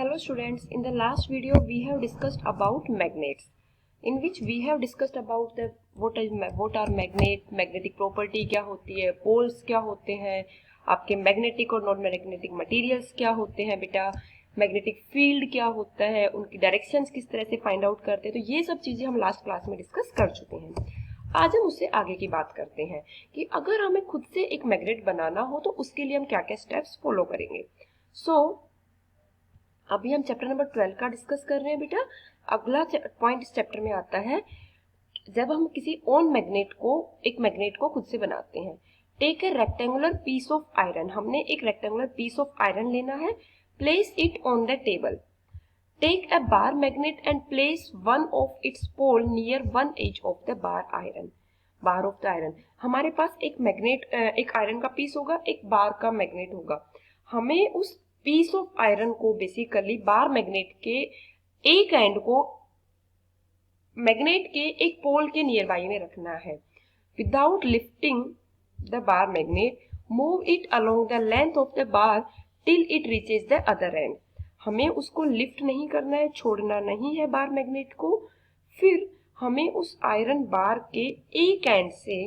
Hello students, in the last video we have discussed about magnets, in which we have discussed about the what are magnetic property क्या होती है, poles क्या होते हैं, आपके magnetic और non magnetic materials क्या होते हैं बेटा, मैग्नेटिक फील्ड क्या होता है, उनकी डायरेक्शंस किस तरह से फाइंड आउट करते हैं। तो ये सब चीजें हम लास्ट क्लास में डिस्कस कर चुके हैं। आज हम उससे आगे की बात करते हैं कि अगर हमें खुद से एक मैग्नेट बनाना हो तो उसके लिए हम क्या क्या स्टेप्स फॉलो करेंगे। अभी हम चैप्टर नंबर 12 का डिस्कस कर रहे हैं बेटा। अगला पॉइंट इस चैप्टर में आता है जब हम किसी एक मैग्नेट को खुद से बनाते हैं। Take a rectangular piece of iron, हमने एक रेक्टेंगुलर पीस ऑफ आयरन लेना है। Place it on the table. Take a bar magnet and place one of its pole near one edge of the bar of the iron. हमारे पास एक iron का piece होगा, एक बार का मैग्नेट होगा। हमें उस पीस ऑफ आयरन को बेसिकली बार मैग्नेट के एक एंड को मैग्नेट के एक पोल के नियर बाई में रखना है। Without lifting the bar magnet, move it along the length of the bar till it reaches the other and. हमें उसको लिफ्ट नहीं करना है, छोड़ना नहीं है बार मैग्नेट को। फिर हमें उस आयरन बार के एक एंड से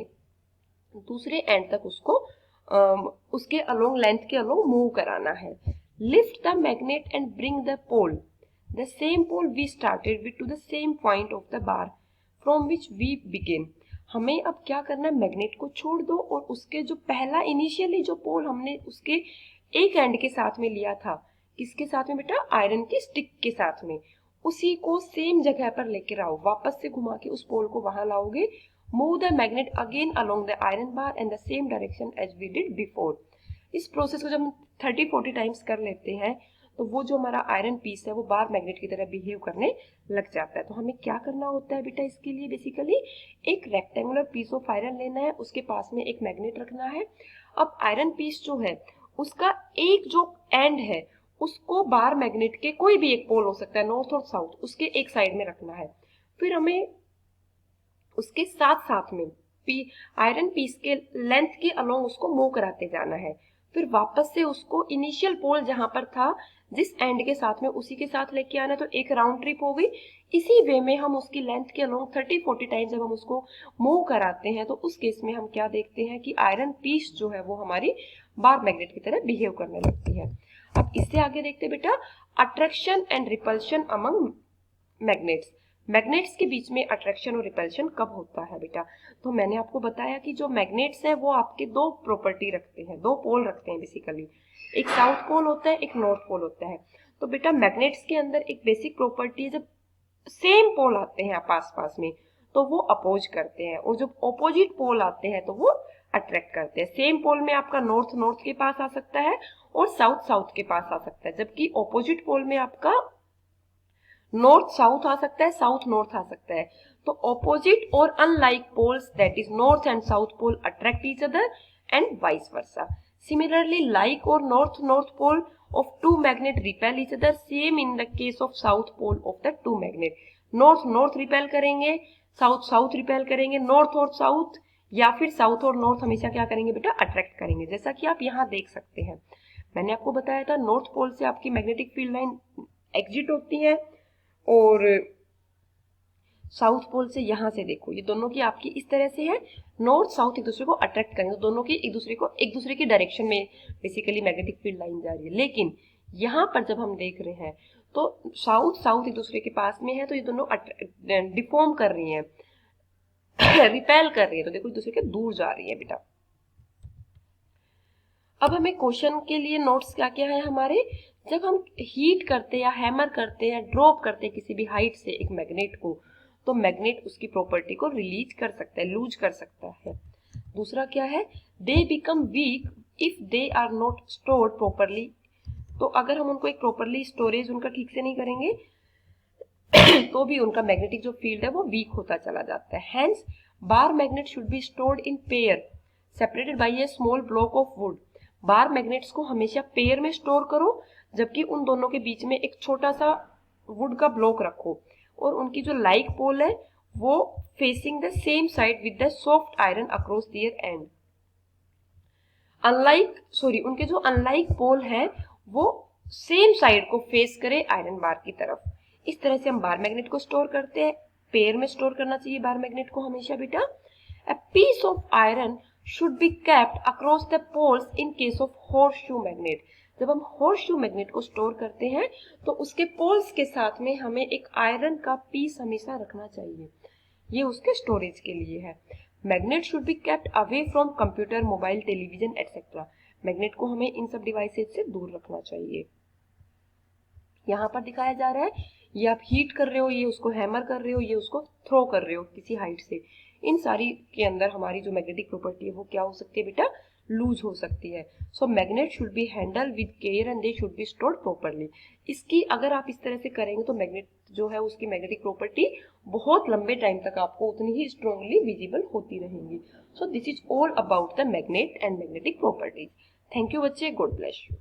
दूसरे एंड तक उसको उसके अलोंग लेंथ के अलोंग मूव कराना है। Lift the magnet and bring the same pole we started with to the same point of the bar from which we begin। हमें अब क्या करना है, मैग्नेट को छोड़ दो और उसके जो पहला इनिशियली जो पोल हमने उसके एक एंड के साथ में लिया था, किसके साथ में बेटा, आयरन की स्टिक के साथ में, उसी को सेम जगह पर लेकर आओ। वापस से घुमा के उस पोल को वहां लाओगे। Move the magnet again along the iron bar and the same direction as we did before. इस प्रोसेस को जब हम 30-40 टाइम्स कर लेते हैं तो वो जो हमारा आयरन पीस है वो बार मैग्नेट की तरह बिहेव करने लग जाता है। तो हमें क्या करना होता है बेटा, इसके लिए बेसिकली एक रेक्टेंगुलर पीस ऑफ आयरन लेना है, उसके पास में एक मैग्नेट रखना है। अब आयरन पीस जो है उसका एक जो एंड है उसको बार मैग्नेट के कोई भी एक पोल हो सकता है, नॉर्थ और साउथ, उसके एक साइड में रखना है। फिर हमें उसके साथ साथ में आयरन पीस के लेंथ के अलोंग उसको मूव कराते जाना है। फिर वापस से उसको इनिशियल पोल जहां पर था जिस एंड के साथ में उसी के साथ लेके आना, तो एक राउंड ट्रिप हो गई। इसी वे में हम उसकी लेंथ के अलोंग 30-40 टाइम्स जब हम उसको मूव कराते हैं तो उस केस में हम क्या देखते हैं कि आयरन पीस जो है वो हमारी बार मैग्नेट की तरह बिहेव करने लगती है। अब इससे आगे देखते बेटा, attraction and repulsion among magnets. Magnets के बीच में अट्रैक्शन और रिपल्शन कब होता है बेटा, तो मैंने आपको बताया कि जो मैग्नेट्स हैं वो आपके दो प्रॉपर्टी रखते हैं, दो पोल रखते हैं बेसिकली। एक साउथ पोल होता है, एक नॉर्थ पोल होता है। तो बेटा मैग्नेट्स के अंदर एक बेसिक प्रॉपर्टी है, जब सेम पोल आते हैं पास पास में तो वो अपोज करते हैं, और जब ऑपोजिट पोल आते हैं तो वो अट्रैक्ट करते हैं। सेम पोल में आपका नॉर्थ नॉर्थ के पास आ सकता है और साउथ साउथ के पास आ सकता है, जबकि ऑपोजिट पोल में आपका नॉर्थ साउथ आ सकता है, साउथ नॉर्थ आ सकता है। तो ऑपोजिट और unlike poles that is north and south pole attract each other and vice versa. Similarly like और north north pole of two magnet repel each other, same in the case of south pole of the two magnet. North north repel करेंगे, south south repel करेंगे, north और south या फिर south और north हमेशा क्या करेंगे बेटा, अट्रैक्ट करेंगे। जैसा कि आप यहाँ देख सकते हैं, मैंने आपको बताया था नॉर्थ पोल से आपकी मैग्नेटिक फील्ड लाइन एग्जिट होती है और साउथ पोल से यहां से देखो ये दोनों की आपकी इस तरह से है, नॉर्थ साउथ एक दूसरे को अट्रैक्ट करेंगे, तो दोनों की एक दूसरे की डायरेक्शन में बेसिकली मैग्नेटिक फील्ड लाइन जा रही है। लेकिन यहां पर जब हम देख रहे हैं तो साउथ साउथ एक दूसरे के पास में है, तो ये दोनों डिफॉर्म कर रही हैं रिपेल कर रही है, तो देखो एक दूसरे के दूर जा रही है बेटा। अब हमें क्वेश्चन के लिए नोट्स क्या क्या है हमारे, जब हम हीट करते या हैमर करते हैं, ड्रॉप करते हैं किसी भी हाइट से एक मैग्नेट को, तो मैग्नेट उसकी प्रॉपर्टी को रिलीज कर सकता है, लूज कर सकता है। दूसरा क्या है, they become weak if they are not stored properly. तो अगर हम उनको एक प्रॉपरली स्टोरेज उनका ठीक से नहीं करेंगे तो भी उनका मैग्नेटिक जो फील्ड है वो वीक होता चला जाता है। Hence bar magnet should be stored in pair separated by A small block of would. Bar magnets को हमेशा पेयर में स्टोर करो, जबकि उन दोनों के बीच में एक छोटा सा वुड का ब्लॉक रखो, और उनकी जो लाइक पोल है वो facing the same side with the soft iron across their end. उनके जो अनलाइक पोल है वो सेम साइड को फेस करे आयरन बार की तरफ। इस तरह से हम बार मैग्नेट को स्टोर करते हैं। पेयर में स्टोर करना चाहिए बार मैग्नेट को हमेशा बेटा। A piece of iron should be kept across the poles in case of horseshoe magnet. जब हम हॉर्सशू मैग्नेट को स्टोर करते हैं तो उसके पोल्स के साथ में हमें एक आयरन का पीस हमेशा रखना चाहिए, ये उसके स्टोरेज के लिए है। Magnet should be kept away from computer, mobile, television etcetera. Magnet को हमें इन सब डिवाइसेज से दूर रखना चाहिए। यहाँ पर दिखाया जा रहा है, ये आप हीट कर रहे हो, ये उसको हैमर कर रहे हो, ये उसको थ्रो कर रहे हो किसी हाइट से। इन सारी के अंदर हमारी जो मैग्नेटिक प्रॉपर्टी है वो क्या हो सकती है बेटा, लूज हो सकती है। So magnet should be handle with care and they should be stored properly. इसकी अगर आप इस तरह से करेंगे तो मैग्नेट जो है उसकी मैग्नेटिक प्रॉपर्टी बहुत लंबे टाइम तक आपको उतनी ही स्ट्रांगली विजिबल होती रहेंगी। So this is all about the magnet and magnetic properties. Thank you बच्चे, गॉड ब्लेस यू।